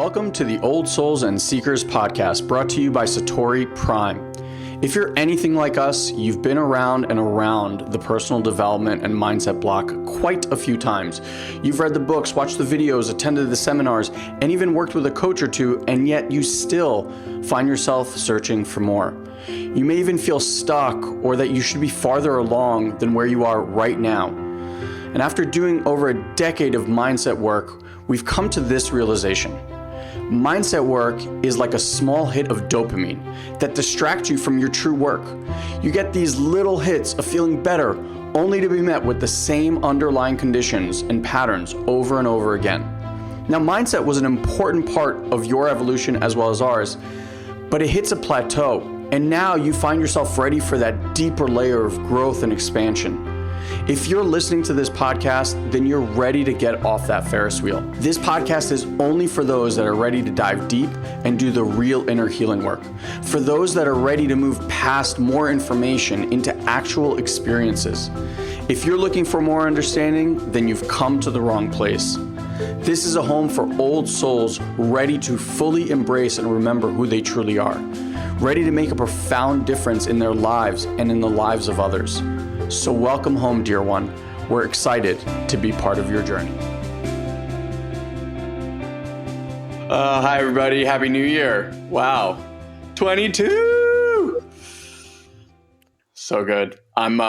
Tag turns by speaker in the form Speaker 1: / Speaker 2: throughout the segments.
Speaker 1: Welcome to the Old Souls and Seekers podcast, brought to you by Satori Prime. If you're anything like us, you've been around and around the personal development and mindset block quite a few times. You've read the books, watched the videos, attended the seminars, and even worked with a coach or two, and yet you still find yourself searching for more. You may even feel stuck or that you should be farther along than where you are right now. And after doing over a decade of mindset work, we've come to this realization. Mindset work is like a small hit of dopamine that distracts you from your true work. You get these little hits of feeling better, only to be met with the same underlying conditions and patterns over and over again. Now, mindset was an important part of your evolution as well as ours, but it hits a plateau, and now you find yourself ready for that deeper layer of growth and expansion. If you're listening to this podcast, then you're ready to get off that Ferris wheel. This podcast is only for those that are ready to dive deep and do the real inner healing work. For those that are ready to move past more information into actual experiences. If you're looking for more understanding, then you've come to the wrong place. This is a home for old souls ready to fully embrace and remember who they truly are. Ready to make a profound difference in their lives and in the lives of others. So welcome home, dear one. We're excited to be part of your journey. Hi, everybody. Happy New Year. Wow. 22. So good. I'm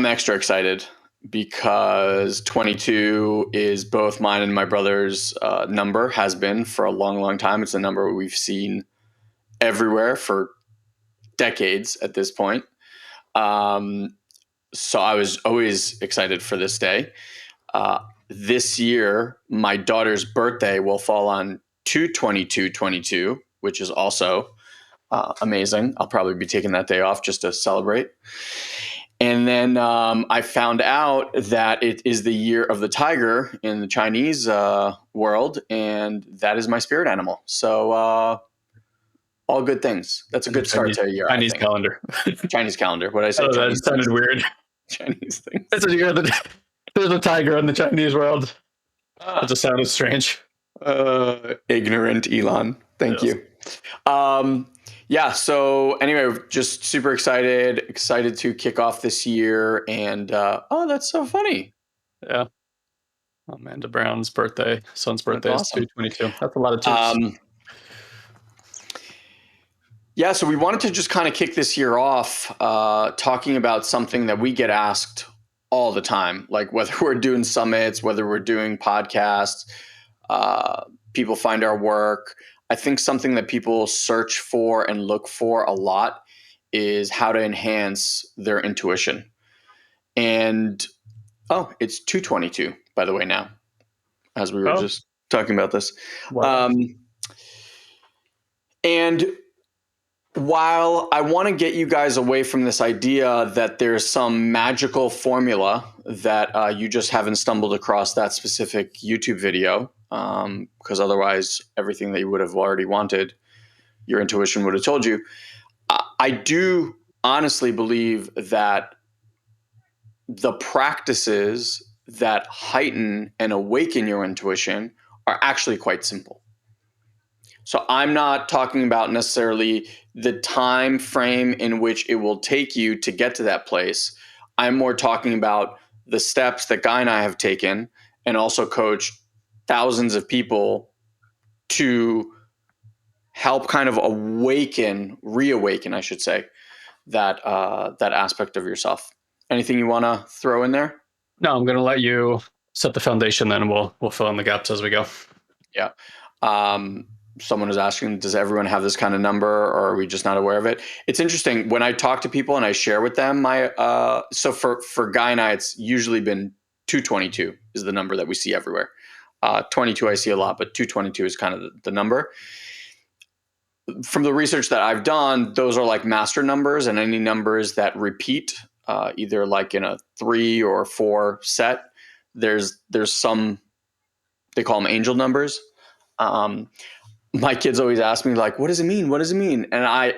Speaker 1: extra excited because 22 is both mine and my brother's number, has been for a long, long time. It's a number we've seen everywhere for decades at this point. So I was always excited for this day. This year, my daughter's birthday will fall on 2/22/22, which is also amazing. I'll probably be taking that day off just to celebrate. And then I found out that it is the year of the tiger in the Chinese world, and that is my spirit animal. So all good things. That's a good start to a year.
Speaker 2: Chinese calendar.
Speaker 1: Chinese calendar. What did I say?
Speaker 2: Oh,
Speaker 1: Chinese
Speaker 2: that sounded weird.
Speaker 1: Chinese things.
Speaker 2: There's a tiger in the Chinese world. That just sounded strange.
Speaker 1: Ignorant Elon. Thank you. Yeah. So anyway, just super excited to kick off this year. And oh, that's so funny.
Speaker 2: Yeah. Amanda Brown's birthday, son's birthday is
Speaker 1: awesome.
Speaker 2: 2/22. That's a lot of twos.
Speaker 1: Yeah, so we wanted to just kind of kick this year off talking about something that we get asked all the time, like whether we're doing summits, whether we're doing podcasts, people find our work. I think something that people search for and look for a lot is how to enhance their intuition. And, it's 2/22, by the way, now, as we were just talking about this.
Speaker 2: Wow.
Speaker 1: And while I want to get you guys away from this idea that there's some magical formula that you just haven't stumbled across that specific YouTube video, because otherwise everything that you would have already wanted, your intuition would have told you. I do honestly believe that the practices that heighten and awaken your intuition are actually quite simple. So I'm not talking about necessarily the time frame in which it will take you to get to that place. I'm more talking about the steps that Guy and I have taken and also coached thousands of people to help kind of re-awaken, I should say, that aspect of yourself. Anything you want to throw in there?
Speaker 2: No, I'm going to let you set the foundation, then we'll fill in the gaps as we go.
Speaker 1: Yeah. Someone was asking, does everyone have this kind of number, or are we just not aware of it? It's interesting when I talk to people and I share with them so for Guy and I, it's usually been 2/22 is the number that we see everywhere. 22 I see a lot, but 2/22 is kind of the number. From the research that I've done, those are like master numbers, and any numbers that repeat, either like in a 3 or 4 set, there's some, they call them angel numbers. My kids always ask me, like, what does it mean? What does it mean? And I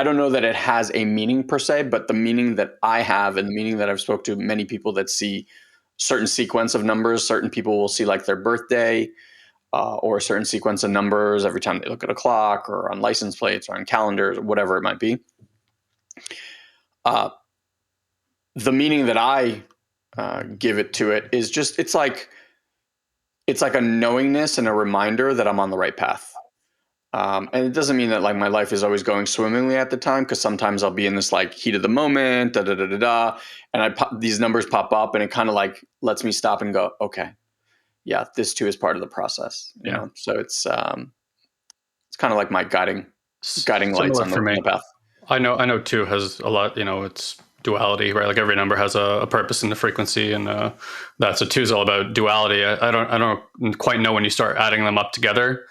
Speaker 1: don't know that it has a meaning per se, but the meaning that I have and the meaning that I've spoke to many people that see certain sequence of numbers, certain people will see like their birthday, or a certain sequence of numbers every time they look at a clock or on license plates or on calendars or whatever it might be. The meaning that I give it to it is just it's like a knowingness and a reminder that I'm on the right path. And it doesn't mean that like my life is always going swimmingly at the time, because sometimes I'll be in this like heat of the moment, da da da da da, and these numbers pop up, and it kind of like lets me stop and go, okay, yeah, this too is part of the process, you know. So it's kind of like my guiding lights
Speaker 2: Similar
Speaker 1: on
Speaker 2: for me.
Speaker 1: the path.
Speaker 2: I know two has a lot, it's duality, right? Like every number has a purpose in the frequency, and that's what two is all about, duality. I don't quite know when you start adding them up together,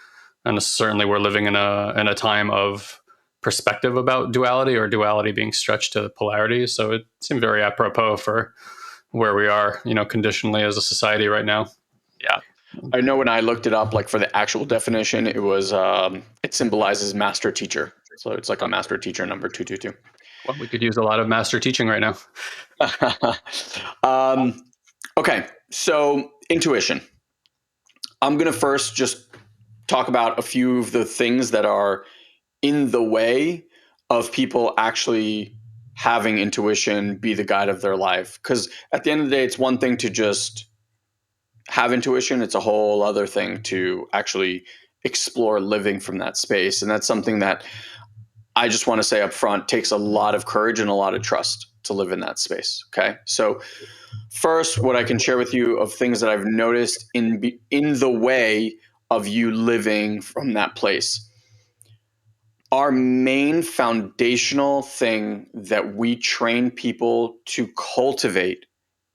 Speaker 2: and certainly we're living in a time of perspective about duality, or duality being stretched to polarity. So it seemed very apropos for where we are, conditionally as a society right now.
Speaker 1: Yeah. I know when I looked it up, like for the actual definition, it was it symbolizes master teacher. So it's like a master teacher number 222.
Speaker 2: Well, we could use a lot of master teaching right now.
Speaker 1: Okay, so intuition. I'm going to first just talk about a few of the things that are in the way of people actually having intuition be the guide of their life. Because at the end of the day, it's one thing to just have intuition. It's a whole other thing to actually explore living from that space. And that's something that I just want to say up front takes a lot of courage and a lot of trust to live in that space. Okay. So first, what I can share with you of things that I've noticed in the way of you living from that place. Our main foundational thing that we train people to cultivate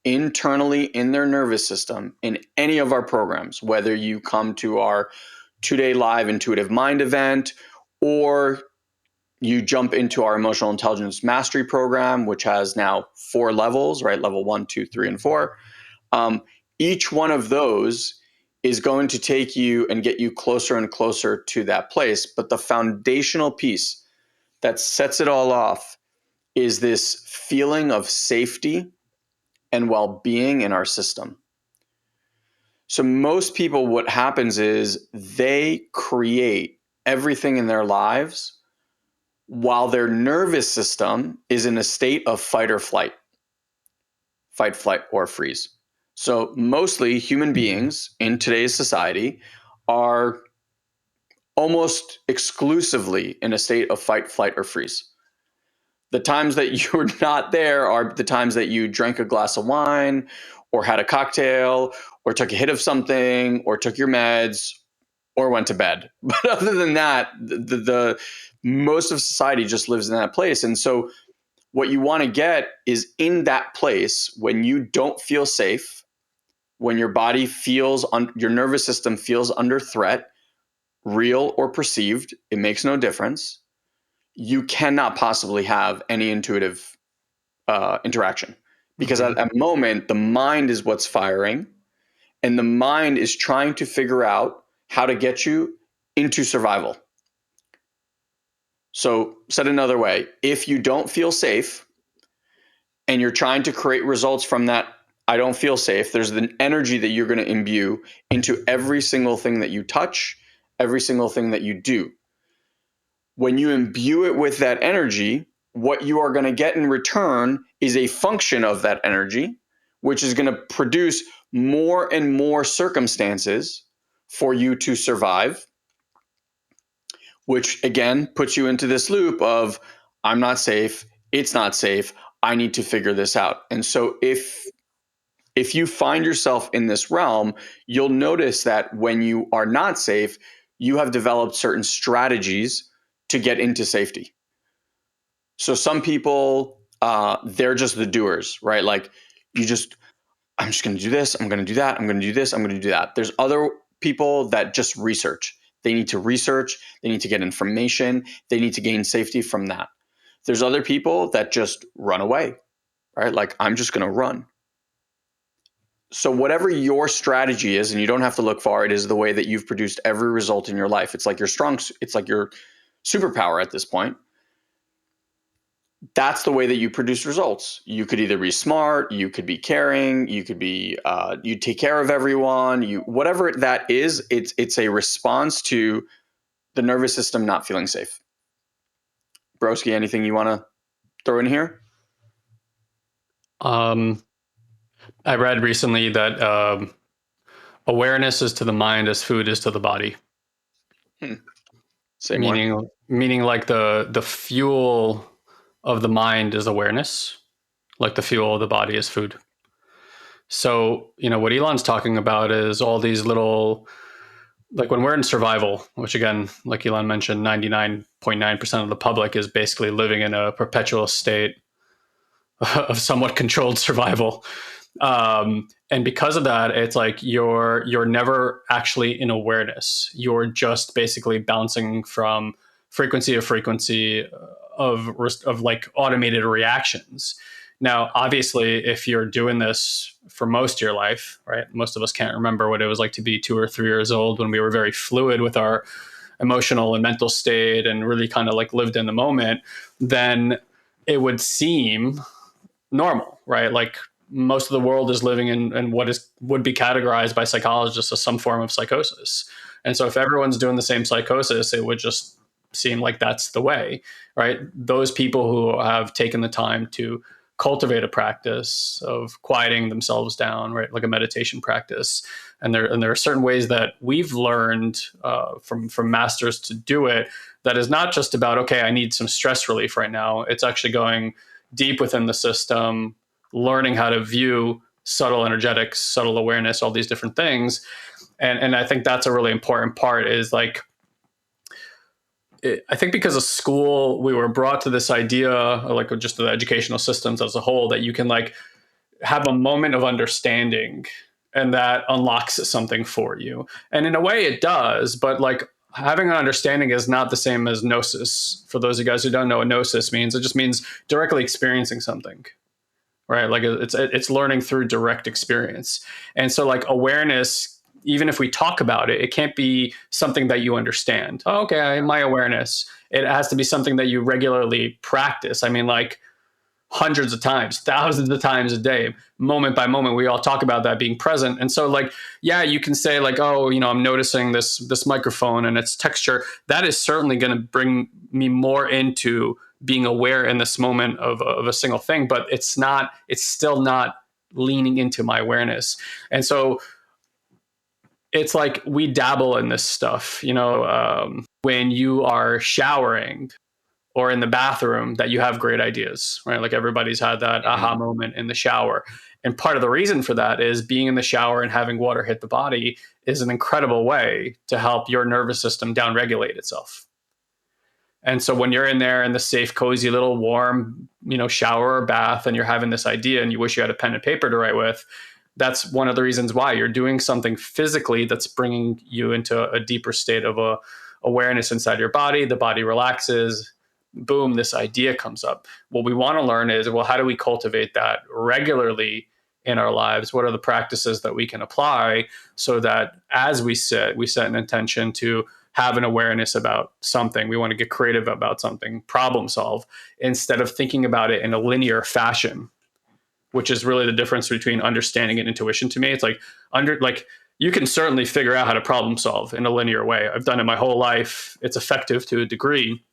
Speaker 1: internally in their nervous system in any of our programs, whether you come to our 2-day live intuitive mind event or you jump into our emotional intelligence mastery program, which has now 4 levels, right? Level 1, 2, 3, and 4. Each one of those is going to take you and get you closer and closer to that place. But the foundational piece that sets it all off is this feeling of safety and well-being in our system. So most people, what happens is they create everything in their lives while their nervous system is in a state of fight or flight, fight, flight, or freeze. So mostly human beings in today's society are almost exclusively in a state of fight, flight, or freeze. The times that you're not there are the times that you drank a glass of wine or had a cocktail or took a hit of something or took your meds or went to bed. But other than that, the most of society just lives in that place. And so what you want to get is in that place when you don't feel safe, when your body feels, your nervous system feels under threat, real or perceived, it makes no difference. You cannot possibly have any intuitive interaction, because at that moment, the mind is what's firing, and the mind is trying to figure out how to get you into survival. So said another way, if you don't feel safe and you're trying to create results from that, I don't feel safe, there's an energy that you're going to imbue into every single thing that you touch, every single thing that you do. When you imbue it with that energy, what you are going to get in return is a function of that energy, which is going to produce more and more circumstances for you to survive, which again puts you into this loop of I'm not safe, it's not safe, I need to figure this out. And so if you find yourself in this realm, you'll notice that when you are not safe, you have developed certain strategies to get into safety. So some people, they're just the doers, right? Like I'm just going to do this, I'm going to do that, I'm going to do this, I'm going to do that. There's other people that just research. They need to research, they need to get information, they need to gain safety from that. There's other people that just run away, right? Like I'm just going to run. So whatever your strategy is, and you don't have to look far, it is the way that you've produced every result in your life. It's like your superpower at this point. that's the way that you produce results. You could either be smart, you could be caring, you could be you take care of everyone, you whatever that is. It's a response to the nervous system not feeling safe. Broski, anything you want to throw in here?
Speaker 2: I read recently that awareness is to the mind as food is to the body.
Speaker 1: Say more.
Speaker 2: Meaning like the fuel of the mind is awareness, like the fuel of the body is food. So, what Elon's talking about is all these little, like when we're in survival, which again, like Elon mentioned, 99.9% of the public is basically living in a perpetual state of somewhat controlled survival. And because of that, it's like you're never actually in awareness. You're just basically bouncing from frequency to frequency of like automated reactions. Now, obviously, if you're doing this for most of your life, right? Most of us can't remember what it was like to be 2 or 3 years old when we were very fluid with our emotional and mental state and really kind of like lived in the moment. Then it would seem normal, right? Like most of the world is living in what would be categorized by psychologists as some form of psychosis. And so if everyone's doing the same psychosis, it would just seem like that's the way, right? Those people who have taken the time to cultivate a practice of quieting themselves down, right, like a meditation practice, and there are certain ways that we've learned from masters to do it. That is not just about, okay, I need some stress relief right now. It's actually going deep within the system, learning how to view subtle energetics, subtle awareness, all these different things. And I think that's a really important part is like, I think because of school, we were brought to this idea, like just the educational systems as a whole, that you can like have a moment of understanding and that unlocks something for you. And in a way it does, but like having an understanding is not the same as gnosis. For those of you guys who don't know what gnosis means, it just means directly experiencing something, right? Like it's learning through direct experience. And so like awareness, even if we talk about it, it can't be something that you understand. Oh, okay, my awareness. It has to be something that you regularly practice. I mean, like hundreds of times, thousands of times a day, moment by moment. We all talk about that being present. And so like, yeah, you can say like, oh, I'm noticing this microphone and its texture. That is certainly going to bring me more into being aware in this moment of a single thing, but it's still not leaning into my awareness. And so it's like we dabble in this stuff, when you are showering or in the bathroom, that you have great ideas, right? Like everybody's had that aha moment in the shower. And part of the reason for that is being in the shower and having water hit the body is an incredible way to help your nervous system downregulate itself. And so when you're in there in the safe, cozy little warm, shower or bath, and you're having this idea and you wish you had a pen and paper to write with, that's one of the reasons why you're doing something physically that's bringing you into a deeper state of awareness inside your body. The body relaxes. Boom, this idea comes up. What we want to learn is, well, how do we cultivate that regularly in our lives? What are the practices that we can apply so that as we set an intention to have an awareness about something. We want to get creative about something, problem solve, instead of thinking about it in a linear fashion, which is really the difference between understanding and intuition to me. It's like you can certainly figure out how to problem solve in a linear way. I've done it my whole life. It's effective to a degree.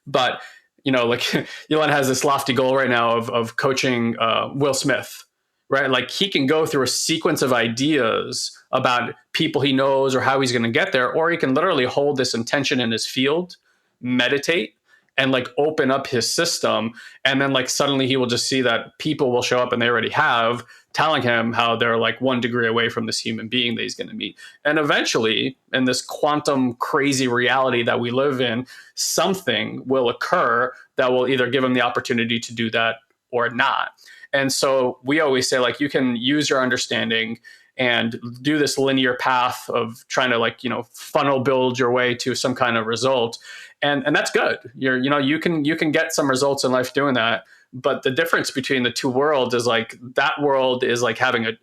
Speaker 2: But, like Elon has this lofty goal right now of coaching Will Smith, right? Like he can go through a sequence of ideas about people he knows or how he's going to get there, or he can literally hold this intention in his field, meditate, and like open up his system. And then like suddenly he will just see that people will show up, and they already have, telling him how they're like 1 degree away from this human being that he's going to meet. And eventually, in this quantum crazy reality that we live in, something will occur that will either give him the opportunity to do that or not. And so we always say, like, you can use your understanding and do this linear path of trying to funnel build your way to some kind of result. And that's good. You can get some results in life doing that. But the difference between the two worlds is like that world is like having a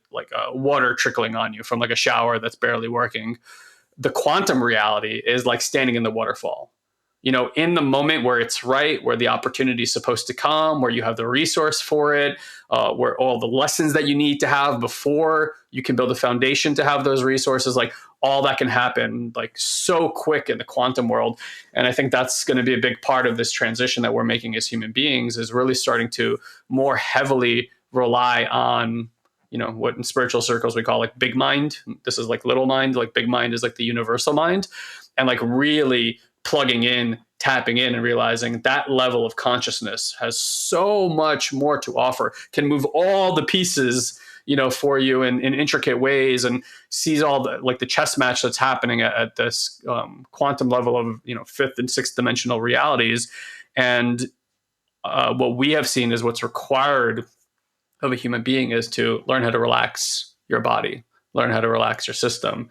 Speaker 2: water trickling on you from like a shower that's barely working. The quantum reality is like standing in the waterfall. in the moment where it's right, where the opportunity is supposed to come, where you have the resource for it, where all the lessons that you need to have before you can build a foundation to have those resources, like all that can happen like so quick in the quantum world. And I think that's going to be a big part of this transition that we're making as human beings, is really starting to more heavily rely on what in spiritual circles we call like big mind. This is like little mind. Like big mind is like the universal mind, and like really plugging in, tapping in, and realizing that level of consciousness has so much more to offer, can move all the pieces for you in intricate ways, and sees all the like the chess match that's happening at this quantum level of fifth and sixth dimensional realities. And what we have seen is what's required of a human being is to learn how to relax your body, learn how to relax your system.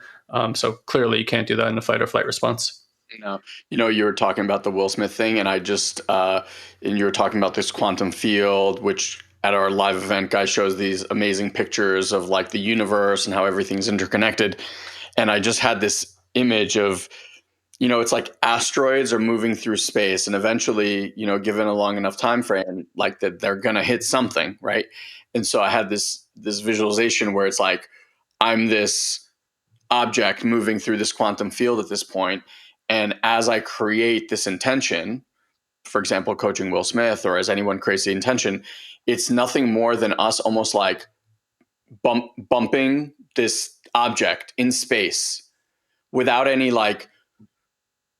Speaker 2: So clearly you can't do that in a fight or flight response.
Speaker 1: No, you were talking about the Will Smith thing, and I just, and you were talking about this quantum field, which at our live event, guy shows these amazing pictures of like the universe and how everything's interconnected. And I just had this image of, it's like asteroids are moving through space, and eventually, given a long enough time frame, like that they're gonna hit something, right? And so I had this visualization where it's like I'm this object moving through this quantum field at this point, and as I create this intention, for example, coaching Will Smith, or as anyone creates the intention, it's nothing more than us almost like bumping this object in space without any like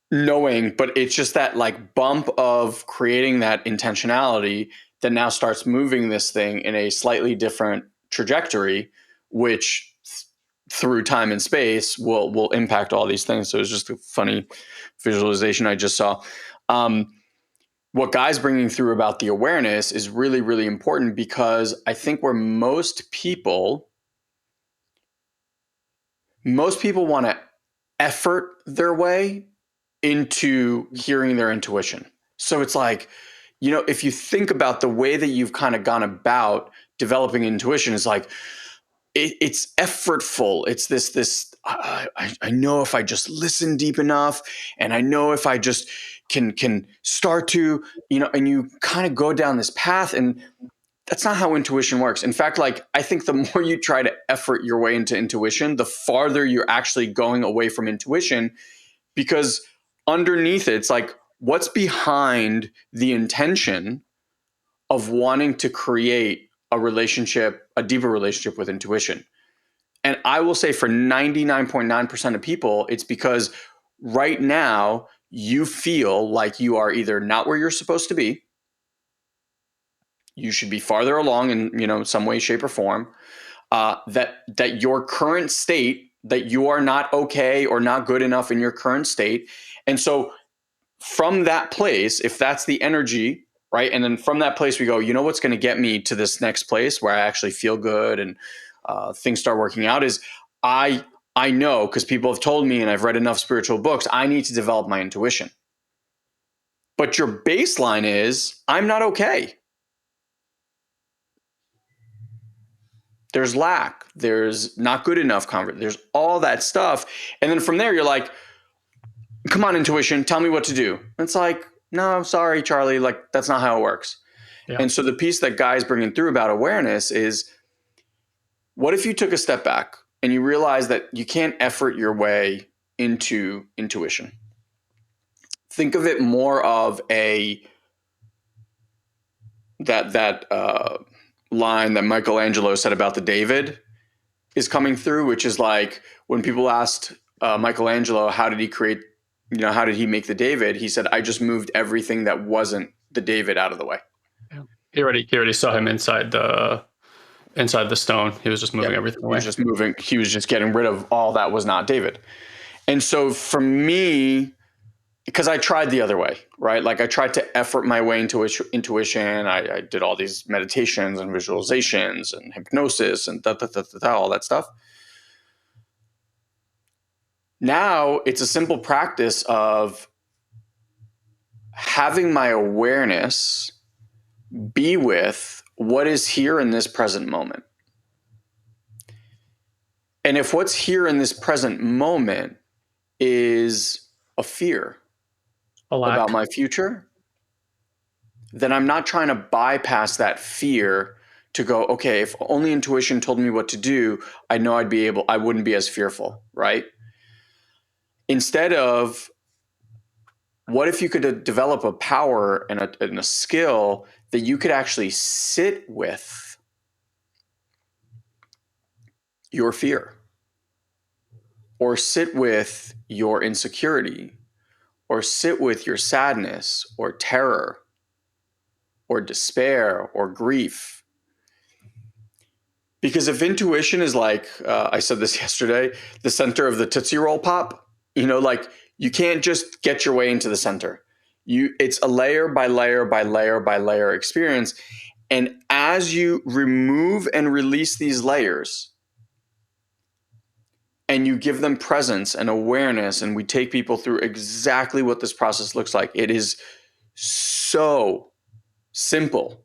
Speaker 1: knowing, but it's just that like bump of creating that intentionality that now starts moving this thing in a slightly different trajectory, which through time and space will impact all these things. So it's just a funny visualization I just saw. What Guy's bringing through about the awareness is really, really important, because I think where most people want to effort their way into hearing their intuition. So it's like, if you think about the way that you've kind of gone about developing intuition, is like, it's effortful. It's this, I know if I just listen deep enough, and I know if I just can start to, and you kind of go down this path, and that's not how intuition works. In fact, like, I think the more you try to effort your way into intuition, the farther you're actually going away from intuition, because underneath it, it's like, what's behind the intention of wanting to create a deeper relationship with intuition? And I will say for 99.9% of people, it's because right now you feel like you are either not where you're supposed to be. You should be farther along in, some way, shape, or form. That your current state, that you are not okay or not good enough in your current state. And so from that place, if that's the energy, right? And then from that place, we go, what's going to get me to this next place where I actually feel good and things start working out, is I know, because people have told me and I've read enough spiritual books, I need to develop my intuition. But your baseline is, I'm not okay. There's lack. There's not good enough comfort. There's all that stuff. And then from there, you're like, come on, intuition, tell me what to do. And it's like, no, I'm sorry, Charlie. Like, that's not how it works. Yeah. And so the piece that Guy's bringing through about awareness is, what if you took a step back and you realize that you can't effort your way into intuition? Think of it more of that line that Michelangelo said about the David is coming through, which is like, when people asked Michelangelo, how did he make the David? He said, I just moved everything that wasn't the David out of the way.
Speaker 2: Yeah. He already saw him inside the stone. He was just moving everything away.
Speaker 1: He was just getting rid of all that was not David. And so for me, because I tried the other way, right? Like, I tried to effort my way into intuition. I did all these meditations and visualizations and hypnosis and all that stuff. Now it's a simple practice of having my awareness be with what is here in this present moment. And if what's here in this present moment is a fear,
Speaker 2: A
Speaker 1: about
Speaker 2: lack.
Speaker 1: my future, then I'm not trying to bypass that fear to go, okay, if only intuition told me what to do, I know I wouldn't be as fearful, right? Instead of, what if you could develop a power and a skill that you could actually sit with your fear, or sit with your insecurity, or sit with your sadness or terror or despair or grief? Because if intuition is like, I said this yesterday, the center of the Tootsie Roll Pop, like you can't just get your way into the center. It's a layer by layer by layer by layer experience. And as you remove and release these layers and you give them presence and awareness, and we take people through exactly what this process looks like, it is so simple.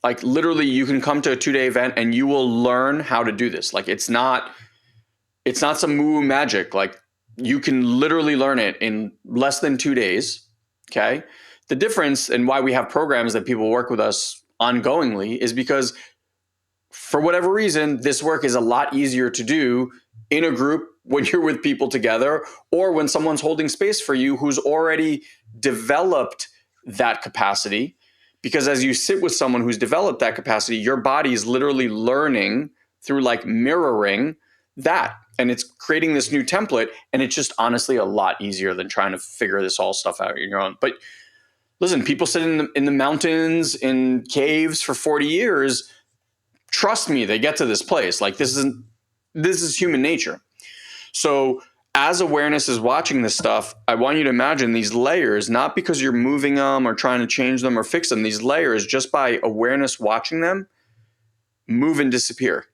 Speaker 1: Like literally you can come to a 2-day event and you will learn how to do this. Like it's not some woo magic. Like you can literally learn it in less than 2 days. Okay. The difference and why we have programs that people work with us ongoingly is because for whatever reason, this work is a lot easier to do in a group when you're with people together, or when someone's holding space for you who's already developed that capacity. Because as you sit with someone who's developed that capacity, your body is literally learning through like mirroring that. And it's creating this new template. And it's just honestly a lot easier than trying to figure this all stuff out on your own. But listen, people sit in the mountains, in caves for 40 years. Trust me, they get to this place. Like this is human nature. So as awareness is watching this stuff, I want you to imagine these layers, not because you're moving them or trying to change them or fix them. These layers, just by awareness watching them, move and disappear.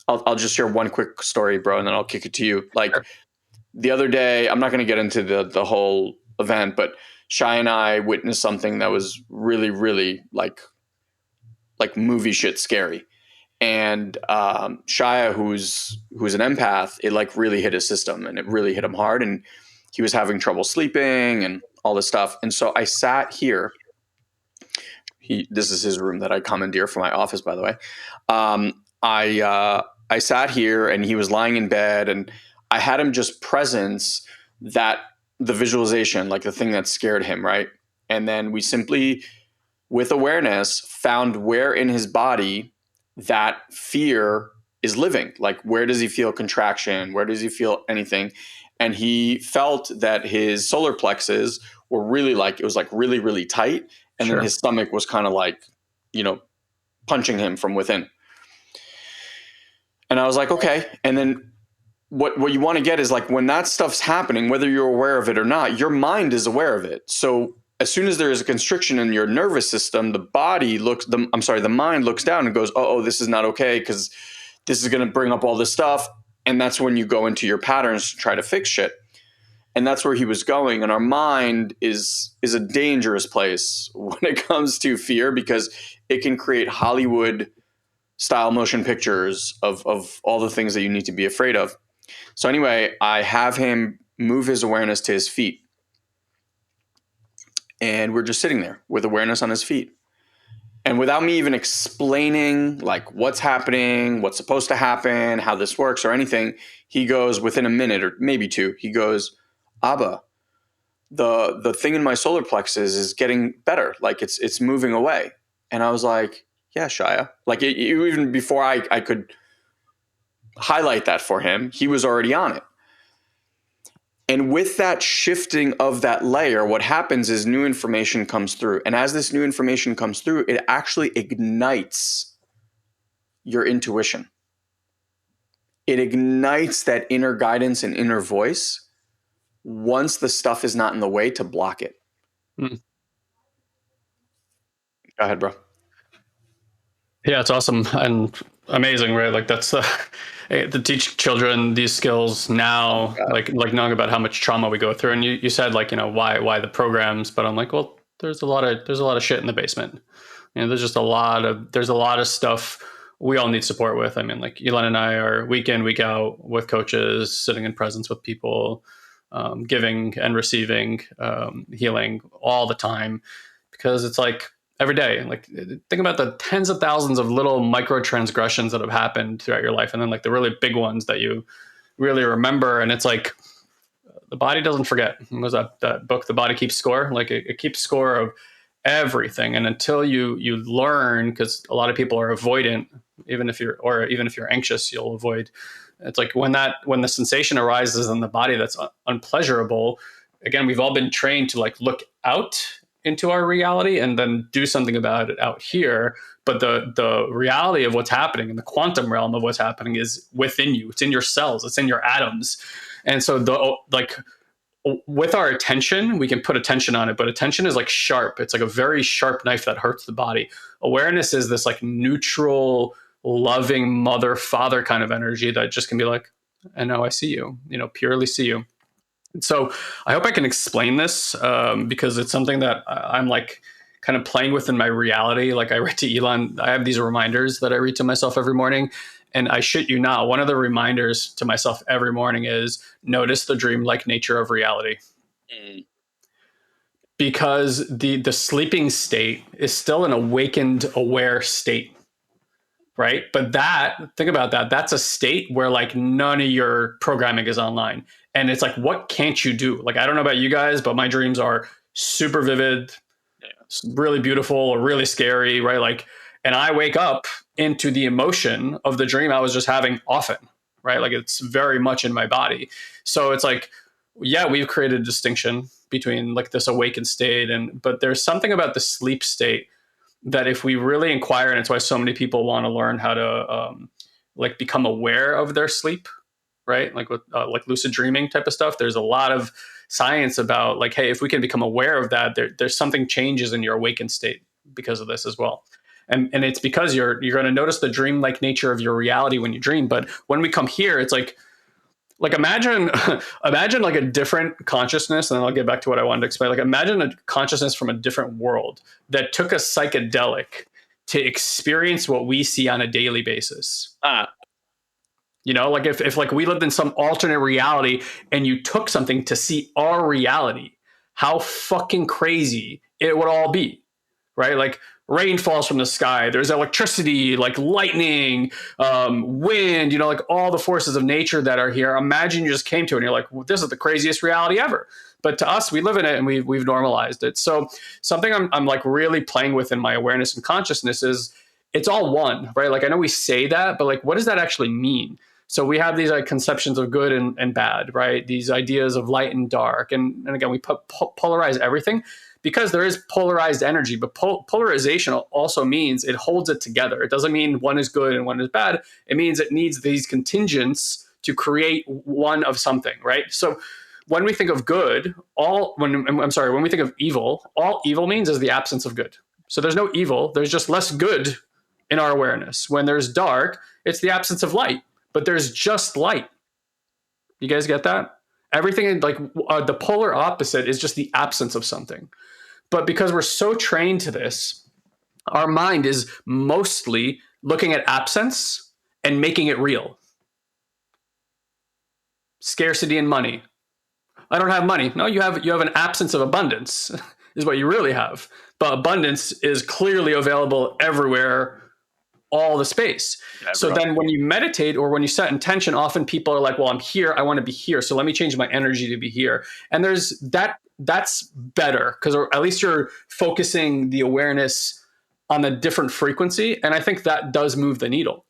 Speaker 1: I'll just share one quick story, bro, and then I'll kick it to you. Like the other day, I'm not going to get into the whole event, but Shai and I witnessed something that was really, really like movie shit scary. And Shia, who's an empath, it like really hit his system, and it really hit him hard, and he was having trouble sleeping and all this stuff. And so I sat here. This is his room that I commandeer from my office, by the way. I sat here, and he was lying in bed, and I had him just presence the visualization, like the thing that scared him, right? And then we simply, with awareness, found where in his body that fear is living. Like, where does he feel contraction? Where does he feel anything? And he felt that his solar plexus were really it was like really, really tight. And then his stomach was kind of like, punching him from within. And I was like, okay. And then what you want to get is like, when that stuff's happening, whether you're aware of it or not, your mind is aware of it. So as soon as there is a constriction in your nervous system, the mind looks down and goes, oh, this is not okay, because this is going to bring up all this stuff. And that's when you go into your patterns to try to fix shit. And that's where he was going. And our mind is a dangerous place when it comes to fear, because it can create Hollywood style motion pictures of all the things that you need to be afraid of. So anyway, I have him move his awareness to his feet. And we're just sitting there with awareness on his feet. And without me even explaining like what's happening, what's supposed to happen, how this works or anything, he goes, within a minute or maybe two, he goes, Abba, the thing in my solar plexus is getting better. Like it's moving away. And I was like, yeah, Shia. Like even before I could highlight that for him, he was already on it. And with that shifting of that layer, what happens is new information comes through. And as this new information comes through, it actually ignites your intuition. It ignites that inner guidance and inner voice once the stuff is not in the way to block it.
Speaker 2: Mm.
Speaker 1: Go ahead, bro.
Speaker 2: Yeah, it's awesome and amazing, right? Like that's to teach children these skills now, like knowing about how much trauma we go through. And you said like, why the programs, but I'm like, well, there's a lot of shit in the basement. There's a lot of stuff we all need support with. I mean, like Ilan and I are week in, week out with coaches, sitting in presence with people, giving and receiving, healing all the time, because it's like every day. Like, think about the tens of thousands of little micro transgressions that have happened throughout your life, and then like the really big ones that you really remember. And it's like the body doesn't forget. What was that book, The Body Keeps Score? Like, it keeps score of everything. And until you learn, because a lot of people are avoidant, even if you're anxious, you'll avoid. It's like when the sensation arises in the body that's unpleasurable. Again, we've all been trained to like look out into our reality and then do something about it out here. But the reality of what's happening in the quantum realm of what's happening is within you. It's in your cells. It's in your atoms. And so with our attention, we can put attention on it, but attention is like sharp. It's like a very sharp knife that hurts the body. Awareness is this like neutral, loving mother, father kind of energy that just can be like, I know I see you, purely see you. So I hope I can explain this, because it's something that I'm like kind of playing with in my reality. Like, I read to Elon, I have these reminders that I read to myself every morning. And I shit you not, one of the reminders to myself every morning is notice the dreamlike nature of reality. Mm. Because the sleeping state is still an awakened, aware state, right? But think about that. That's a state where like none of your programming is online. And it's like, what can't you do? Like, I don't know about you guys, but my dreams are super vivid, really beautiful, or really scary, right? Like, and I wake up into the emotion of the dream I was just having often, right? Like, it's very much in my body. So it's like, yeah, we've created a distinction between like this awakened state, but there's something about the sleep state that if we really inquire, and it's why so many people want to learn how to like become aware of their sleep, right? Like with like lucid dreaming type of stuff. There's a lot of science about like, hey, if we can become aware of that, there's something changes in your awakened state because of this as well. And it's because you're going to notice the dream-like nature of your reality when you dream. But when we come here, it's like imagine like a different consciousness, and then I'll get back to what I wanted to explain. Like, imagine a consciousness from a different world that took a psychedelic to experience what we see on a daily basis. Like if like we lived in some alternate reality and you took something to see our reality, how fucking crazy it would all be, right? Like, rain falls from the sky, there's electricity, like lightning, wind, like all the forces of nature that are here. Imagine you just came to it and you're like, well, this is the craziest reality ever. But to us, we live in it and we've normalized it. So something I'm like really playing with in my awareness and consciousness is it's all one, right? Like, I know we say that, but like, what does that actually mean? So we have these like conceptions of good and bad, right? These ideas of light and dark. And again, we polarize everything because there is polarized energy, but polarization also means it holds it together. It doesn't mean one is good and one is bad. It means it needs these contingents to create one of something, right? So when we think of good, when we think of evil, all evil means is the absence of good. So there's no evil, there's just less good in our awareness. When there's dark, it's the absence of light, but there's just light. You guys get that? Everything like the polar opposite is just the absence of something. But because we're so trained to this, our mind is mostly looking at absence and making it real. Scarcity and money. I don't have money. No, you have an absence of abundance is what you really have. But abundance is clearly available everywhere, all the space. So then when you meditate or when you set intention, often people are like, well, I'm here, I want to be here. So let me change my energy to be here. And that's better because at least you're focusing the awareness on a different frequency. And I think that does move the needle.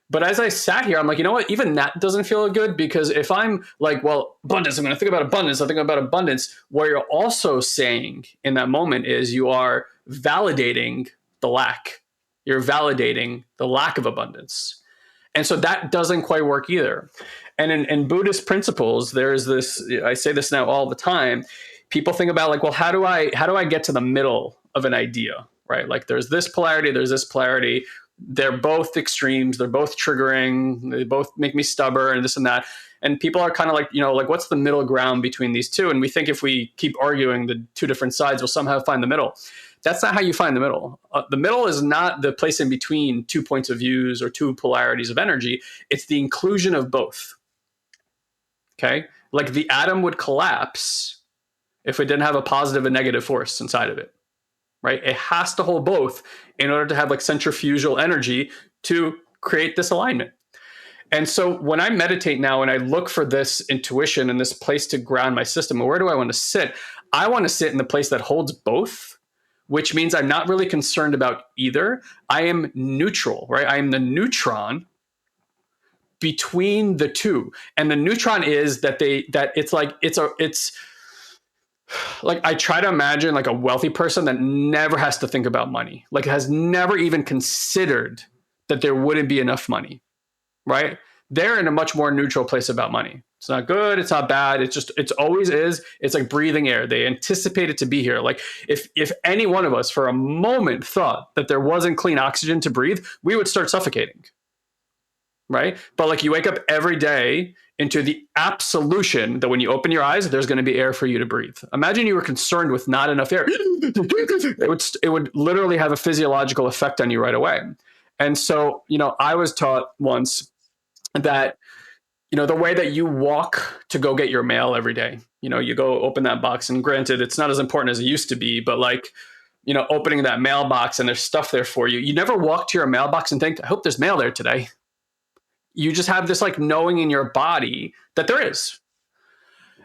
Speaker 2: But as I sat here, I'm like, you know what? Even that doesn't feel good because if I'm like, well, abundance, I'm going to think about abundance. I think about abundance. What you're also saying in that moment is you are validating the lack. You're validating the lack of abundance. And so that doesn't quite work either. And in Buddhist principles, there's this, I say this now all the time. People think about like, well, how do I get to the middle of an idea, right? Like there's this polarity, there's this polarity. They're both extremes. They're both triggering. They both make me stubborn and this and that. And people are kind of like, like what's the middle ground between these two? And we think if we keep arguing the two different sides, we'll somehow find the middle. That's not how you find the middle. The middle is not the place in between two points of views or two polarities of energy. It's the inclusion of both. Okay. Like the atom would collapse if it didn't have a positive and negative force inside of it, right? It has to hold both in order to have like centrifugal energy to create this alignment. And so when I meditate now and I look for this intuition and this place to ground my system, where do I want to sit? I want to sit in the place that holds both, which means I'm not really concerned about either. I am neutral, right? I am the neutron between the two. And the neutron is that it's like I try to imagine like a wealthy person that never has to think about money, like has never even considered that there wouldn't be enough money, right? They're in a much more neutral place about money. It's not good, it's not bad, it's always is. It's like breathing air. They anticipate it to be here. Like if any one of us for a moment thought that there wasn't clean oxygen to breathe, we would start suffocating, right? But like you wake up every day into the absolution that when you open your eyes, there's going to be air for you to breathe. Imagine you were concerned with not enough air. It would literally have a physiological effect on you right away. And so, I was taught once that, the way that you walk to go get your mail every day, you go open that box, and granted, it's not as important as it used to be, but like, opening that mailbox and there's stuff there for you. You never walk to your mailbox and think, I hope there's mail there today. You just have this like knowing in your body that there is.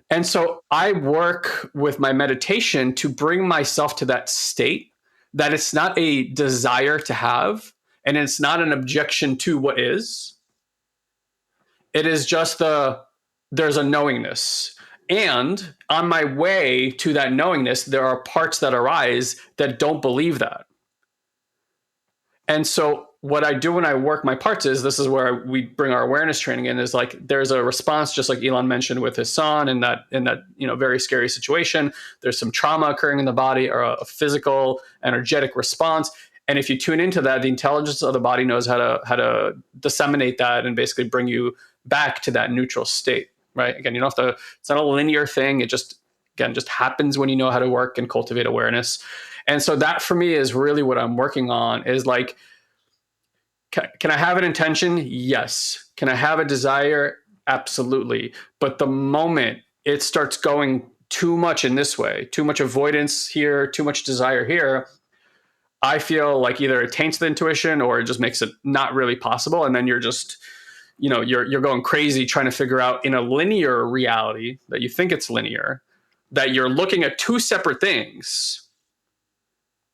Speaker 2: And so I work with my meditation to bring myself to that state that it's not a desire to have, and it's not an objection to what is. It is just there's a knowingness. And on my way to that knowingness, there are parts that arise that don't believe that. And so what I do when I work my parts is, this is where we bring our awareness training in, is like there's a response, just like Ilan mentioned with his son in that very scary situation. There's some trauma occurring in the body, or a physical, energetic response. And if you tune into that, the intelligence of the body knows how to disseminate that and basically bring you back to that neutral state, right? Again, you don't have to, it's not a linear thing. It just happens when you know how to work and cultivate awareness. And so that for me is really what I'm working on, is like, can I have an intention? Yes. Can I have a desire? Absolutely. But the moment it starts going too much in this way, too much avoidance here, too much desire here, I feel like either it taints the intuition or it just makes it not really possible. And then you're just, you're going crazy trying to figure out in a linear reality that you think it's linear, that you're looking at two separate things,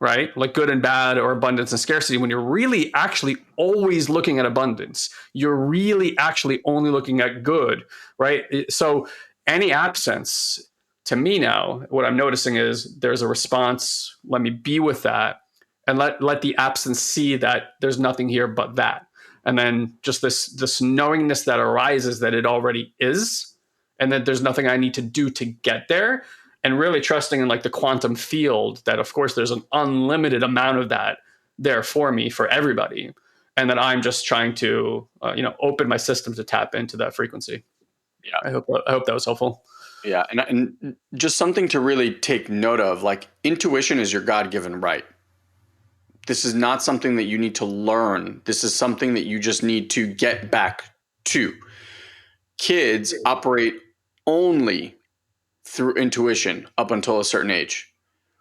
Speaker 2: right? Like good and bad, or abundance and scarcity, when you're really actually always looking at abundance. You're really actually only looking at good, right? So any absence, to me now, what I'm noticing is there's a response. Let me be with that, and let the absence see that there's nothing here but that. And then just this knowingness that arises that it already is, and that there's nothing I need to do to get there. And really trusting in like the quantum field that, of course, there's an unlimited amount of that there for me, for everybody. And that I'm just trying to, open my system to tap into that frequency.
Speaker 1: Yeah.
Speaker 2: I hope that was helpful.
Speaker 1: Yeah. And just something to really take note of, like intuition is your God-given right. This is not something that you need to learn. This is something that you just need to get back to. Kids operate only through intuition up until a certain age,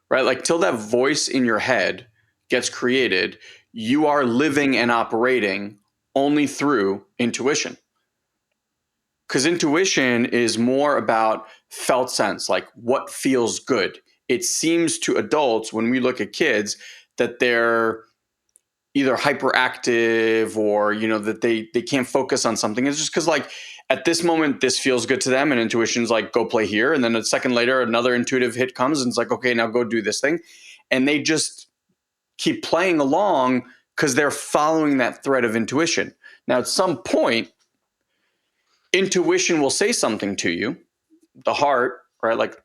Speaker 1: right? Like till that voice in your head gets created, you are living and operating only through intuition. Because intuition is more about felt sense, like what feels good. It seems to adults, when we look at kids, that they're either hyperactive or, that they can't focus on something. It's just because like at this moment, this feels good to them, and intuition's like, go play here. And then a second later, another intuitive hit comes and it's like, okay, now go do this thing. And they just keep playing along because they're following that thread of intuition. Now, at some point, intuition will say something to you. The heart, right? Like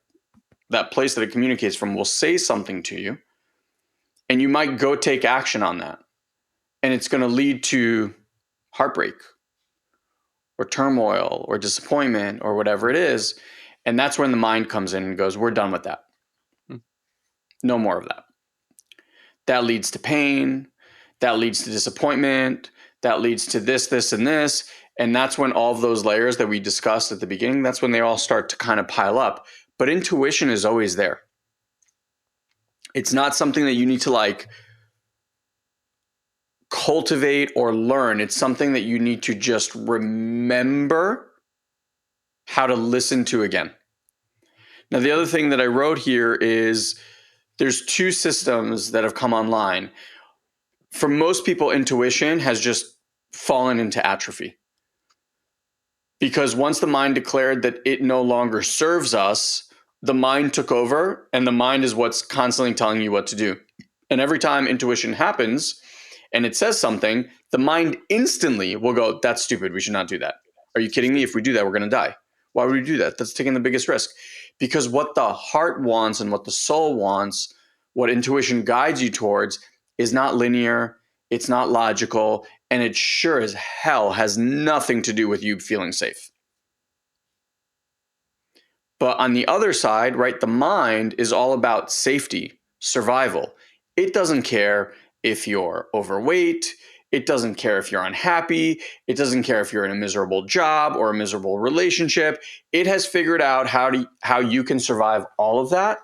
Speaker 1: that place that it communicates from will say something to you. And you might go take action on that. And it's going to lead to heartbreak or turmoil or disappointment or whatever it is. And that's when the mind comes in and goes, we're done with that. No more of that. That leads to pain. That leads to disappointment. That leads to this, and this. And that's when all of those layers that we discussed at the beginning, that's when they all start to kind of pile up. But intuition is always there. It's not something that you need to like cultivate or learn. It's something that you need to just remember how to listen to again. Now, the other thing that I wrote here is there's two systems that have come online. For most people, intuition has just fallen into atrophy. Because once the mind declared that it no longer serves us, the mind took over, and the mind is what's constantly telling you what to do. And every time intuition happens and it says something, the mind instantly will go, that's stupid. We should not do that. Are you kidding me? If we do that, we're going to die. Why would we do that? That's taking the biggest risk. Because what the heart wants and what the soul wants, what intuition guides you towards, is not linear, it's not logical, and it sure as hell has nothing to do with you feeling safe. But on the other side, right, the mind is all about safety, survival. It doesn't care if you're overweight. It doesn't care if you're unhappy. It doesn't care if you're in a miserable job or a miserable relationship. It has figured out how you can survive all of that.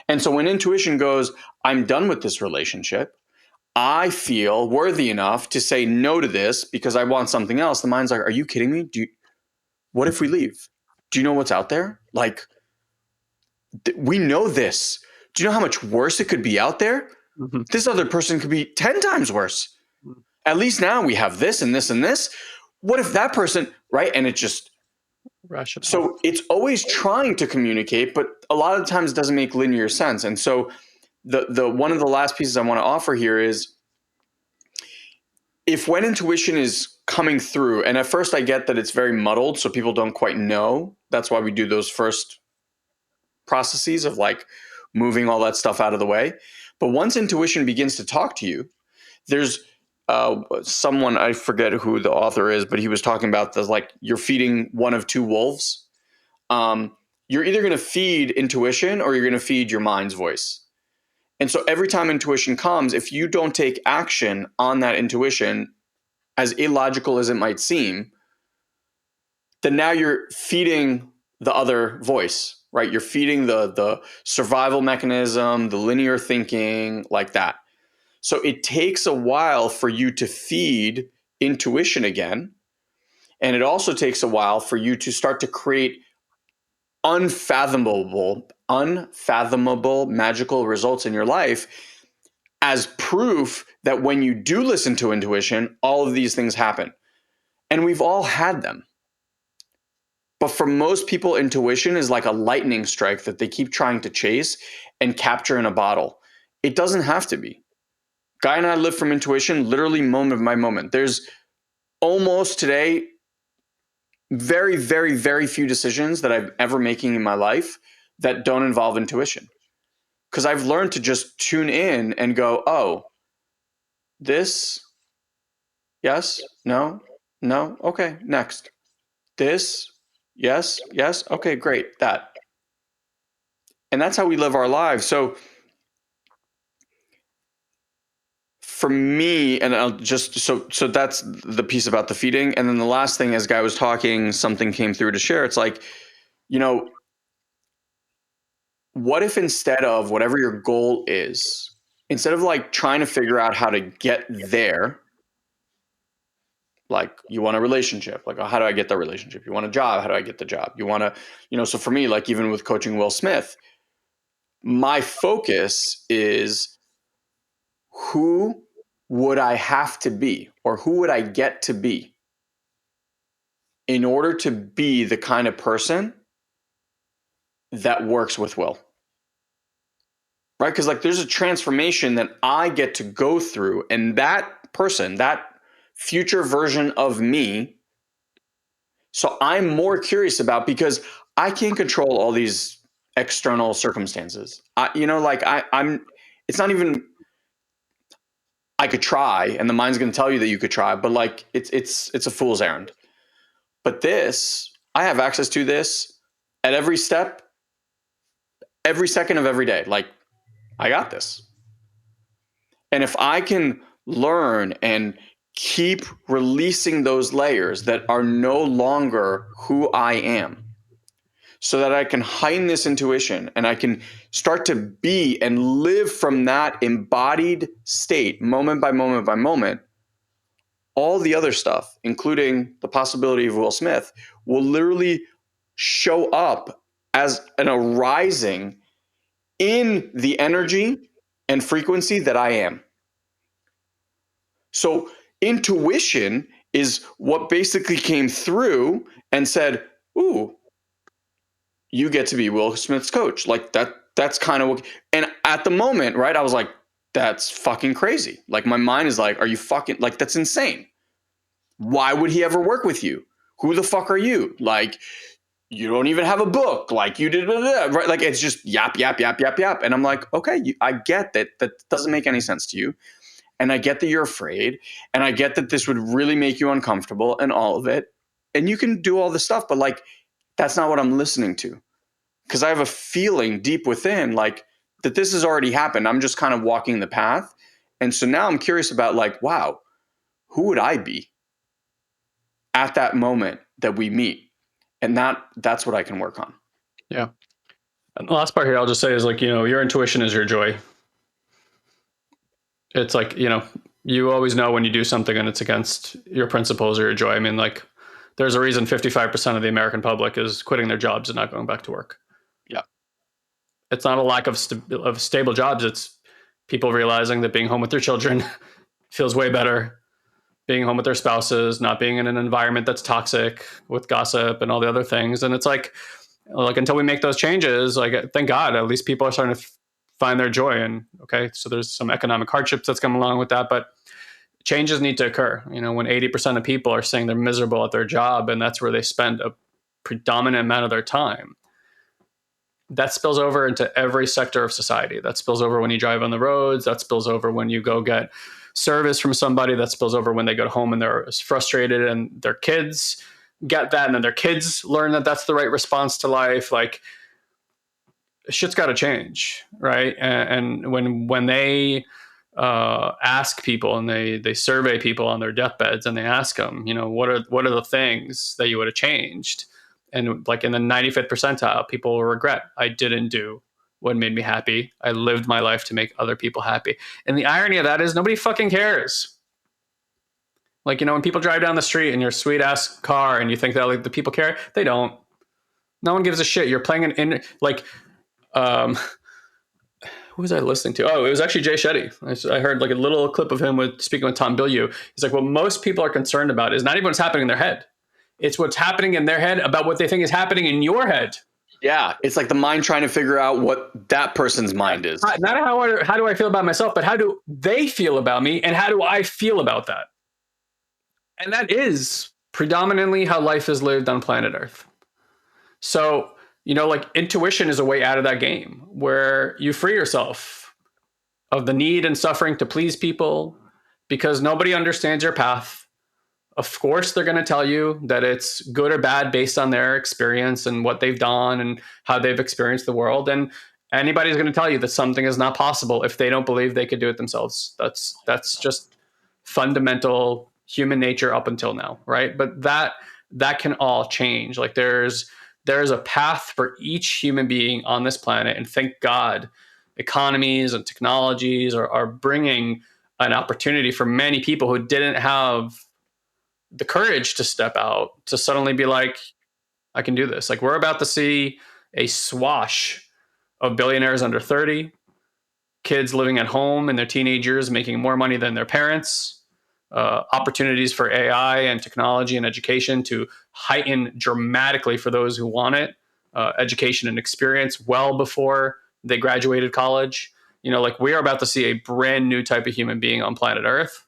Speaker 1: And so when intuition goes, I'm done with this relationship, I feel worthy enough to say no to this because I want something else. The mind's like, are you kidding me? What if we leave? Do you know what's out there? Like, we know this. Do you know how much worse it could be out there?
Speaker 2: Mm-hmm.
Speaker 1: This other person could be 10 times worse. At least now we have this and this and this. What if that person, right? And it just,
Speaker 2: Rational.
Speaker 1: so it's always trying to communicate, but a lot of times it doesn't make linear sense. And so the one of the last pieces I want to offer here is, if when intuition is coming through, and at first I get that it's very muddled, so people don't quite know. That's why we do those first processes of like moving all that stuff out of the way. But once intuition begins to talk to you, there's someone, I forget who the author is, but he was talking about this, like you're feeding one of two wolves. You're either going to feed intuition or you're going to feed your mind's voice. And so every time intuition comes, if you don't take action on that intuition, as illogical as it might seem, then now you're feeding the other voice, right? You're feeding the survival mechanism, the linear thinking, like that. So it takes a while for you to feed intuition again. And it also takes a while for you to start to create unfathomable magical results in your life as proof that when you do listen to intuition, all of these things happen. And we've all had them. But for most people, intuition is like a lightning strike that they keep trying to chase and capture in a bottle. It doesn't have to be. Guy and I live from intuition, literally moment by moment. There's almost today very, very, very few decisions that I'm ever making in my life that don't involve intuition. Because I've learned to just tune in and go, oh, this, yes, no, no, okay, next. This, yes, yes, okay, great, that. And that's how we live our lives. So for me, and I'll just so that's the piece about the feeding. And then the last thing, as Guy was talking, something came through to share. It's like, you know, what if instead of whatever your goal is, instead of like trying to figure out how to get there, like you want a relationship, like, oh, how do I get the relationship? You want a job, how do I get the job? You want to, so for me, like even with coaching Will Smith, my focus is, who would I have to be, or who would I get to be in order to be the kind of person that works with Will? Right? Because like there's a transformation that I get to go through, and that person, that future version of me, so I'm more curious about, because I can't control all these external circumstances. I'm it's not even, I could try, and the mind's going to tell you that you could try, but like it's a fool's errand. But this, I have access to this at every step, every second of every day. Like, I got this. And if I can learn and keep releasing those layers that are no longer who I am, so that I can heighten this intuition and I can start to be and live from that embodied state, moment by moment by moment. All the other stuff, including the possibility of Will Smith, will literally show up as an arising in the energy and frequency that I am. So intuition is what basically came through and said, ooh, you get to be Will Smith's coach. Like that's kind of what, and at the moment, right, I was like, that's fucking crazy. Like my mind is like, are you fucking, like, that's insane. Why would he ever work with you? Who the fuck are you? Like, you don't even have a book. Like you did, right? Like it's just yap, yap, yap, yap, yap. And I'm like, okay, I get that. That doesn't make any sense to you. And I get that you're afraid. And I get that this would really make you uncomfortable and all of it. And you can do all this stuff, but like, that's not what I'm listening to. Because I have a feeling deep within, like, that this has already happened. I'm just kind of walking the path. And so now I'm curious about, like, wow, who would I be at that moment that we meet? And that's what I can work on.
Speaker 2: Yeah. And the last part here I'll just say is, like, your intuition is your joy. It's like, you always know when you do something and it's against your principles or your joy. I mean, like, there's a reason 55% of the American public is quitting their jobs and not going back to work.
Speaker 1: Yeah.
Speaker 2: It's not a lack of stable jobs. It's people realizing that being home with their children feels way better. Being home with their spouses, not being in an environment that's toxic with gossip and all the other things. And it's like until we make those changes, like, thank God, at least people are starting to find their joy. And okay, so there's some economic hardships that's come along with that, but changes need to occur. When 80% of people are saying they're miserable at their job and that's where they spend a predominant amount of their time, that spills over into every sector of society. That spills over when you drive on the roads. That spills over when you go get service from somebody. That spills over when they go home and they're frustrated and their kids get that. And then their kids learn that that's the right response to life. Like, shit's got to change, right? And when they ask people and they survey people on their deathbeds and they ask them, what are the things that you would have changed? And like in the 95th percentile, people will regret, I didn't do what made me happy. I lived my life to make other people happy. And the irony of that is nobody fucking cares. Like, when people drive down the street in your sweet ass car and you think that, like, the people care, they don't. No one gives a shit. You're playing who was I listening to? Oh, it was actually Jay Shetty. I heard like a little clip of him speaking with Tom Bilyeu. He's like, what most people are concerned about is not even what's happening in their head. It's what's happening in their head about what they think is happening in your head.
Speaker 1: Yeah, it's like the mind trying to figure out what that person's mind is.
Speaker 2: Not how do I feel about myself, but how do they feel about me and how do I feel about that? And that is predominantly how life is lived on planet Earth. So, like, intuition is a way out of that game where you free yourself of the need and suffering to please people because nobody understands your path. Of course, they're going to tell you that it's good or bad based on their experience and what they've done and how they've experienced the world. And anybody's going to tell you that something is not possible if they don't believe they could do it themselves. That's just fundamental human nature up until now, right? But that can all change. Like, there's a path for each human being on this planet, and thank God, economies and technologies are bringing an opportunity for many people who didn't have the courage to step out to suddenly be like, I can do this. Like, we're about to see a swash of billionaires under 30, kids living at home in their teenage years making more money than their parents, opportunities for AI and technology and education to heighten dramatically for those who want it, education and experience well before they graduated college. Like, we are about to see a brand new type of human being on planet Earth.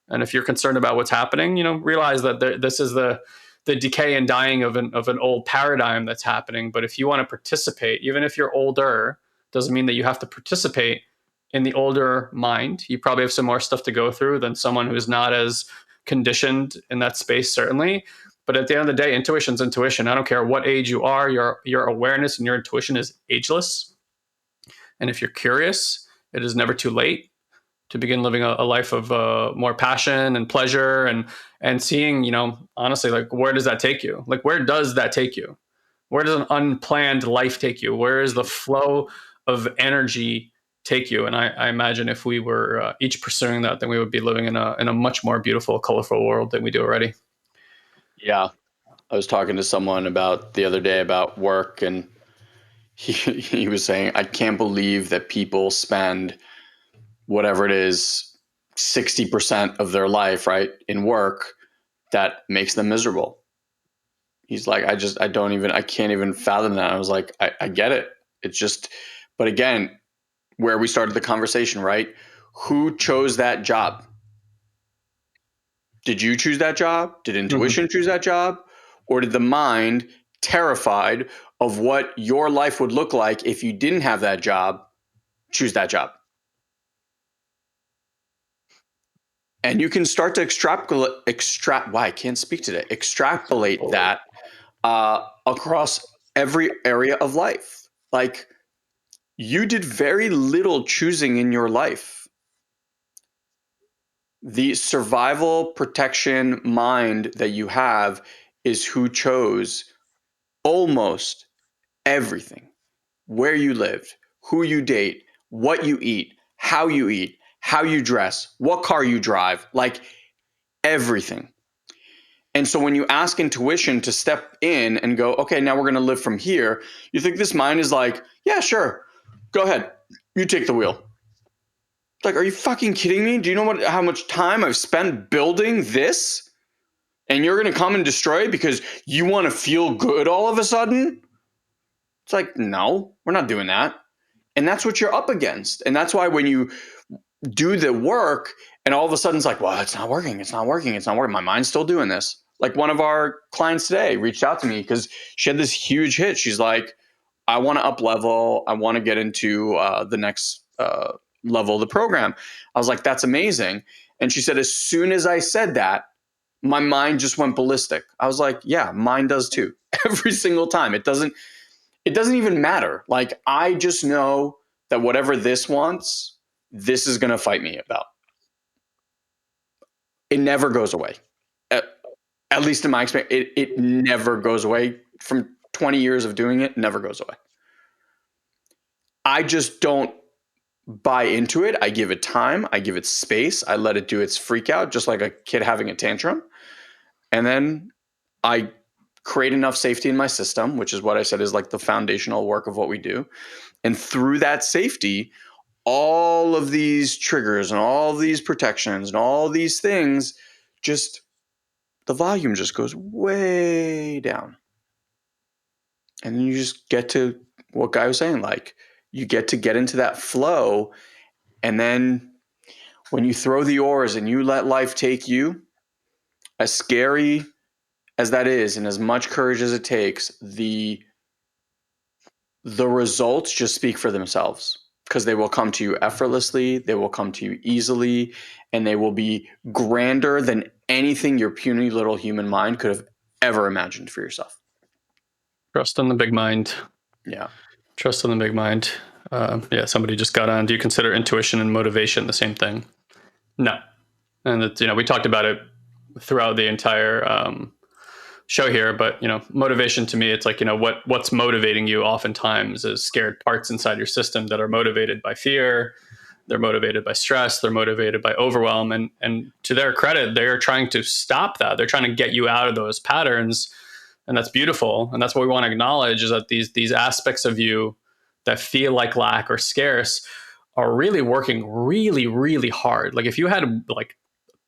Speaker 2: And if you're concerned about what's happening, realize that this is the decay and dying of an old paradigm that's happening. But if you want to participate, even if you're older, doesn't mean that you have to participate in the older mind. You probably have some more stuff to go through than someone who's not as conditioned in that space, certainly. But at the end of the day, intuition's intuition. I don't care what age you are, your awareness and your intuition is ageless. And if you're curious, it is never too late to begin living a life of more passion and pleasure, and seeing, honestly, like, where does that take you? Like, where does that take you? Where does an unplanned life take you? Where is the flow of energy take you? And I imagine if we were each pursuing that, then we would be living in a much more beautiful, colorful world than we do already.
Speaker 1: Yeah. I was talking to someone about the other day about work, and he was saying, I can't believe that people spend whatever it is, 60% of their life, right, in work that makes them miserable. He's like, I can't even fathom that. I was like, I get it. It's just, but again, where we started the conversation, right? Who chose that job? Did you choose that job? Did intuition choose that job? Or did the mind, terrified of what your life would look like if you didn't have that job, choose that job? And you can start to extrapolate that across every area of life. Like, you did very little choosing in your life. The survival protection mind that you have is who chose almost everything. Where you lived, who you date, what you eat, how you dress, what car you drive, like everything. And so when you ask intuition to step in and go, okay, now we're going to live from here, you think this mind is like, yeah, sure, go ahead, you take the wheel. It's like, are you fucking kidding me? Do you know how much time I've spent building this? And you're going to come and destroy it because you want to feel good all of a sudden? It's like, no, we're not doing that. And that's what you're up against. And that's why when you do the work and all of a sudden it's like, well, it's not working. My mind's still doing this. Like, one of our clients today reached out to me because she had this huge hit. She's like, I want to up level. I want to get into the next level of the program. I was like, that's amazing. And she said, as soon as I said that, my mind just went ballistic. I was like, yeah, mine does too. Every single time. It doesn't even matter. Like, I just know that whatever this wants, this is going to fight me about. It never goes away. At least in my experience, it never goes away. From 20 years of doing it, never goes away. I just don't buy into it. I give it time. I give it space. I let it do its freak out, just like a kid having a tantrum. And then I create enough safety in my system, which is what I said is like the foundational work of what we do. And through that safety, all of these triggers and all of these protections and all these things, just the volume just goes way down. And then you just get to what Guy was saying, like, you get into that flow. And then when you throw the oars and you let life take you, as scary as that is, and as much courage as it takes, the results just speak for themselves, because they will come to you effortlessly, they will come to you easily, and they will be grander than anything your puny little human mind could have ever imagined for yourself.
Speaker 2: Trust in the big mind.
Speaker 1: Yeah.
Speaker 2: Trust in the big mind. Yeah, somebody just got on. Do you consider intuition and motivation the same thing? No. And it's, we talked about it throughout the entire show here, but motivation to me, it's like, what's motivating you oftentimes is scared parts inside your system that are motivated by fear. They're motivated by stress. They're motivated by overwhelm. And to their credit, they're trying to stop that. They're trying to get you out of those patterns. And that's beautiful. And that's what we want to acknowledge, is that these aspects of you that feel like lack or scarce are really working really, really hard. Like, if you had like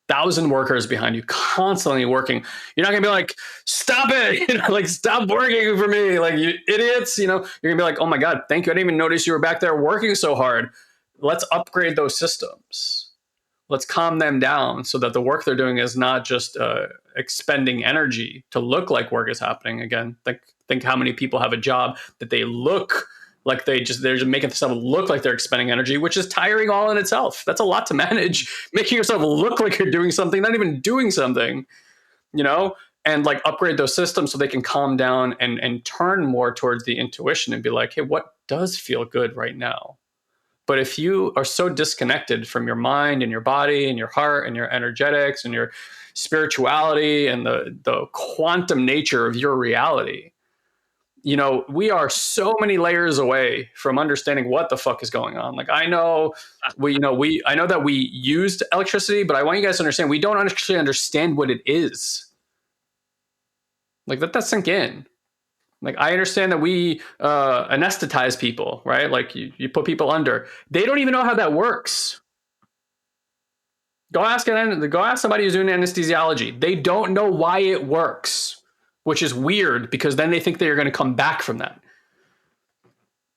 Speaker 2: 1,000 workers behind you constantly working, you're not gonna be like, stop it, like, stop working for me, like, you idiots. You're gonna be like, oh my God, thank you. I didn't even notice you were back there working so hard. Let's upgrade those systems. Let's calm them down so that the work they're doing is not just expending energy to look like work is happening. Again, think how many people have a job that they look like they're just making themselves look like they're expending energy, which is tiring all in itself. That's a lot to manage, making yourself look like you're doing something, not even doing something, and like upgrade those systems so they can calm down and turn more towards the intuition and be like, hey, what does feel good right now? But if you are so disconnected from your mind and your body and your heart and your energetics and your spirituality and the quantum nature of your reality, we are so many layers away from understanding what the fuck is going on. Like, I know I know that we used electricity, but I want you guys to understand we don't actually understand what it is. Like, let that sink in. Like, I understand that we anesthetize people, right? Like, you put people under. They don't even know how that works. Go ask somebody who's doing anesthesiology. They don't know why it works, which is weird because then they think they're going to come back from that.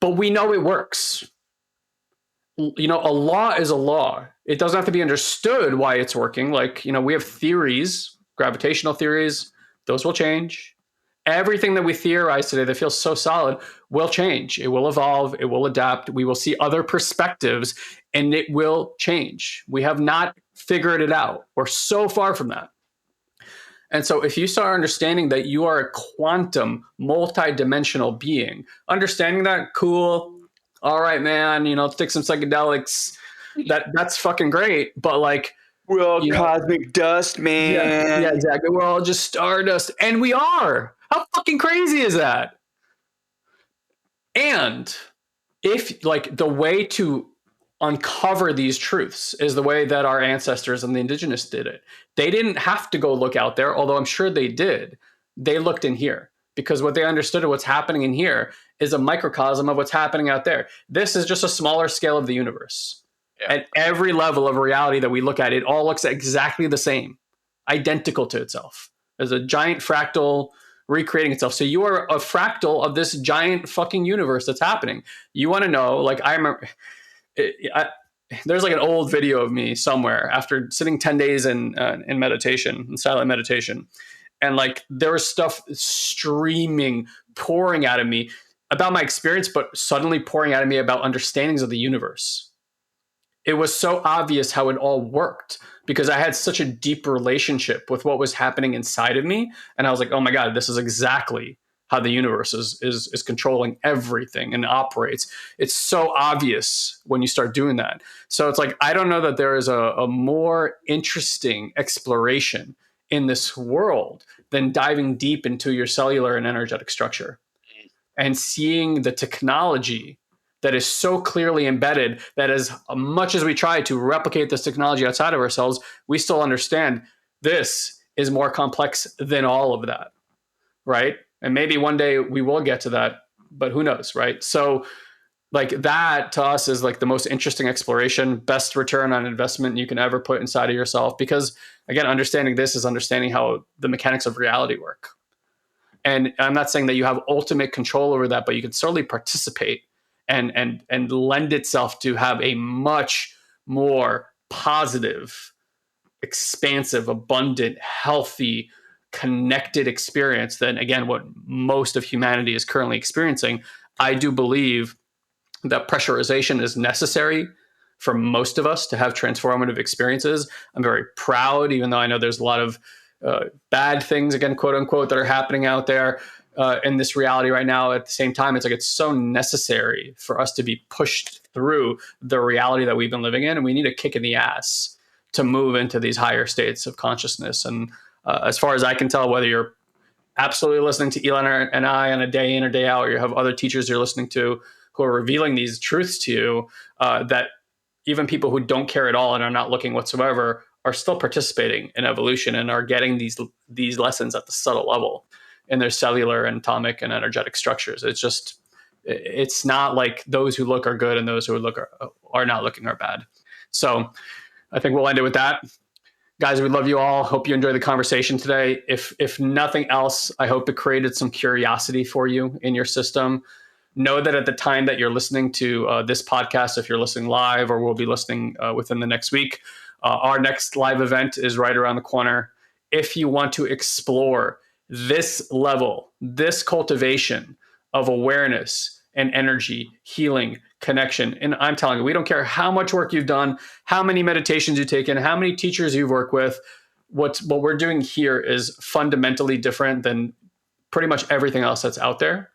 Speaker 2: But we know it works. A law is a law. It doesn't have to be understood why it's working. Like, we have theories, gravitational theories. Those will change. Everything that we theorize today that feels so solid will change. It will evolve. It will adapt. We will see other perspectives and it will change. We have not figured it out. We're so far from that. And so if you start understanding that you are a quantum, multi-dimensional being, understanding that, cool. All right, man, take some psychedelics. That's fucking great. But like,
Speaker 1: we're all cosmic dust, man.
Speaker 2: Yeah, exactly. We're all just stardust. And we are. How fucking crazy is that? And if, like, the way to uncover these truths is the way that our ancestors and the indigenous did it. They didn't have to go look out there, although I'm sure they did. They looked in here because what they understood of what's happening in here is a microcosm of what's happening out there. This is just a smaller scale of the universe. Yeah. At every level of reality that we look at, it all looks exactly the same, identical to itself. There's a giant fractal recreating itself. So you are a fractal of this giant fucking universe that's happening. You want to know, like, I remember... there's like an old video of me somewhere after sitting 10 days in meditation, in silent meditation. And like, there was stuff streaming, pouring out of me about my experience, but suddenly pouring out of me about understandings of the universe. It was so obvious how it all worked because I had such a deep relationship with what was happening inside of me. And I was like, oh my God, this is exactly how the universe is controlling everything and operates. It's so obvious when you start doing that. So it's like, I don't know that there is a more interesting exploration in this world than diving deep into your cellular and energetic structure and seeing the technology that is so clearly embedded that as much as we try to replicate this technology outside of ourselves, we still understand this is more complex than all of that, right? And maybe one day we will get to that, but who knows, right? So like, that to us is like the most interesting exploration, best return on investment you can ever put inside of yourself. Because again, understanding this is understanding how the mechanics of reality work. And I'm not saying that you have ultimate control over that, but you can certainly participate and lend itself to have a much more positive, expansive, abundant, healthy, connected experience than, again, what most of humanity is currently experiencing. I do believe that pressurization is necessary for most of us to have transformative experiences. I'm very proud, even though I know there's a lot of bad things, again, quote unquote, that are happening out there in this reality right now. At the same time, it's so necessary for us to be pushed through the reality that we've been living in, and we need a kick in the ass to move into these higher states of consciousness. And as far as I can tell, whether you're absolutely listening to Ilan and I on a day in or day out, or you have other teachers you're listening to who are revealing these truths to you, that even people who don't care at all and are not looking whatsoever are still participating in evolution and are getting these lessons at the subtle level in their cellular and atomic and energetic structures. It's not like those who look are good and those who look are not looking are bad. So I think we'll end it with that. Guys, we love you all. Hope you enjoyed the conversation today. If nothing else, I hope it created some curiosity for you in your system. Know that at the time that you're listening to this podcast, if you're listening live or will be listening within the next week, our next live event is right around the corner. If you want to explore this level, this cultivation of awareness and energy, healing, connection, and I'm telling you, we don't care how much work you've done, how many meditations you've taken, how many teachers you've worked with, what we're doing here is fundamentally different than pretty much everything else that's out there.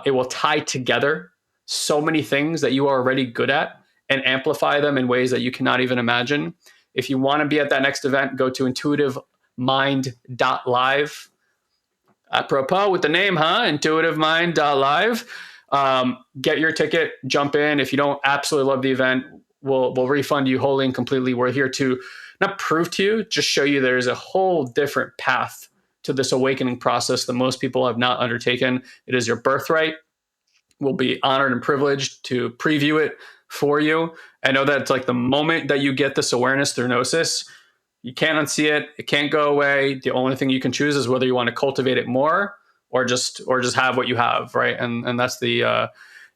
Speaker 2: It will tie together so many things that you are already good at and amplify them in ways that you cannot even imagine. If you want to be at that next event, go to intuitivemind.live. Apropos with the name, intuitivemind.live. Get your ticket, jump in. If you don't absolutely love the event, we'll refund you wholly and completely. We're here to not prove to you, just show you there's a whole different path to this awakening process that most people have not undertaken. It is your birthright. We'll be honored and privileged to preview it for you. I know that it's like the moment that you get this awareness through Gnosis, you can't unsee it. It can't go away. The only thing you can choose is whether you want to cultivate it more or just have what you have, right? And that's the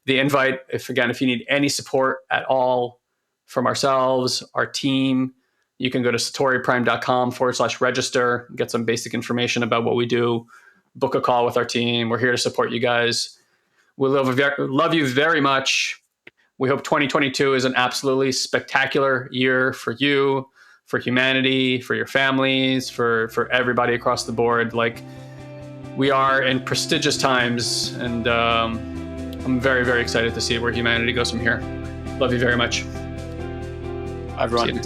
Speaker 2: invite. If you need any support at all from ourselves, our team, you can go to satoriprime.com/register, get some basic information about what we do, book a call with our team. We're here to support you guys. We love you very much. We hope 2022 is an absolutely spectacular year for you, for humanity, for your families, for everybody across the board. Like, we are in prestigious times, and I'm very, very excited to see where humanity goes from here. Love you very much.
Speaker 1: Bye, everyone.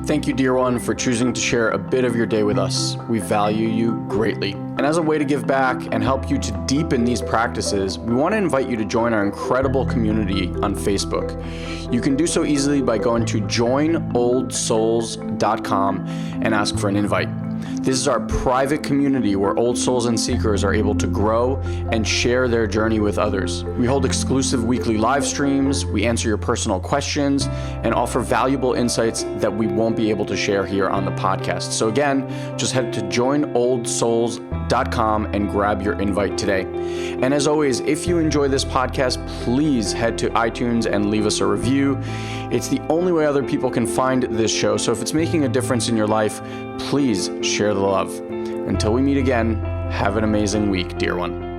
Speaker 1: Thank you, dear one, for choosing to share a bit of your day with us. We value you greatly. And as a way to give back and help you to deepen these practices, we want to invite you to join our incredible community on Facebook. You can do so easily by going to joinoldsouls.com and ask for an invite. This is our private community where old souls and seekers are able to grow and share their journey with others. We hold exclusive weekly live streams, we answer your personal questions, and offer valuable insights that we won't be able to share here on the podcast. So again, just head to joinoldsouls.com and grab your invite today. And as always, if you enjoy this podcast, please head to iTunes and leave us a review. It's the only way other people can find this show. So if it's making a difference in your life, please share the love. Until we meet again, have an amazing week, dear one.